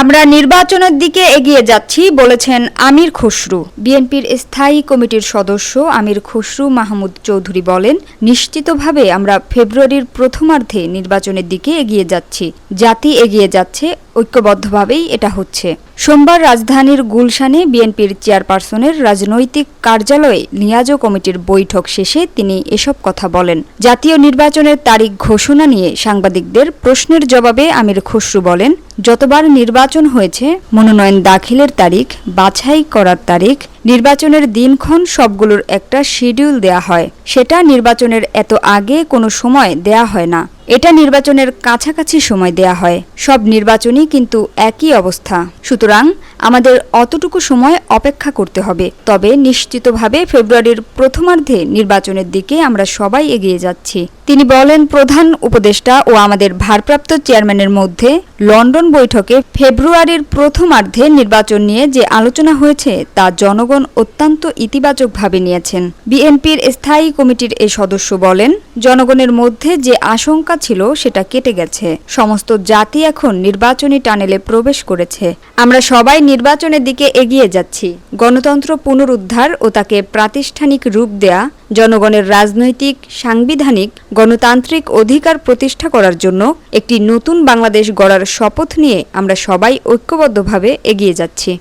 আমরা নির্বাচনের দিকে এগিয়ে যাচ্ছি বলেছেন আমির খসরু। বিএনপির স্থায়ী কমিটির সদস্য আমির খসরু মাহমুদ চৌধুরী বলেন, নিশ্চিতভাবে আমরা ফেব্রুয়ারির প্রথমার্ধে নির্বাচনের দিকে এগিয়ে যাচ্ছি। জাতি এগিয়ে যাচ্ছে, ঐক্যবদ্ধভাবেই এটা হচ্ছে। সোমবার রাজধানীর গুলশানে বিএনপির চেয়ারপারসনের রাজনৈতিক কার্যালয়ে লিয়াজো কমিটির বৈঠক শেষে তিনি এসব কথা বলেন। জাতীয় নির্বাচনের তারিখ ঘোষণা নিয়ে সাংবাদিকদের প্রশ্নের জবাবে আমির খসরু বলেন, যতবার নির্বাচন হয়েছে মনোনয়ন দাখিলের তারিখ, বাছাই করার তারিখ, নির্বাচনের দিনক্ষণ সবগুলোর একটা শিডিউল দেয়া হয়। সেটা নির্বাচনের এত আগে কোনো সময় দেয়া হয় না, এটা নির্বাচনের কাছাকাছি সময় দেয়া হয়। সব নির্বাচনই কিন্তু একই অবস্থা। সুতরাং আমাদের অতটুকু সময় অপেক্ষা করতে হবে। তবে নিশ্চিতভাবে ফেব্রুয়ারির প্রথমার্ধে নির্বাচনের দিকে আমরা সবাই এগিয়ে যাচ্ছি। তিনি বলেন, প্রধান উপদেষ্টা ও আমাদের ভারপ্রাপ্ত চেয়ারম্যানের মধ্যে লন্ডন বৈঠকে ফেব্রুয়ারির প্রথমার্ধে নির্বাচন নিয়ে যে আলোচনা হয়েছে তা জনগণ অত্যন্ত ইতিবাচকভাবে নিয়েছেন। বিএনপির স্থায়ী কমিটির এই সদস্য বলেন, জনগণের মধ্যে যে আশঙ্কা ছিল সেটা কেটে গেছে। সমস্ত জাতি এখন নির্বাচনী টানেলে প্রবেশ করেছে। আমরা সবাই নির্বাচনের দিকে এগিয়ে যাচ্ছি। গণতন্ত্র পুনরুদ্ধার ও তাকে প্রাতিষ্ঠানিক রূপ দেয়া, জনগণের রাজনৈতিক, সাংবিধানিক, গণতান্ত্রিক অধিকার প্রতিষ্ঠা করার জন্য একটি নতুন বাংলাদেশ গড়ার শপথ নিয়ে আমরা সবাই ঐক্যবদ্ধভাবে এগিয়ে যাচ্ছি।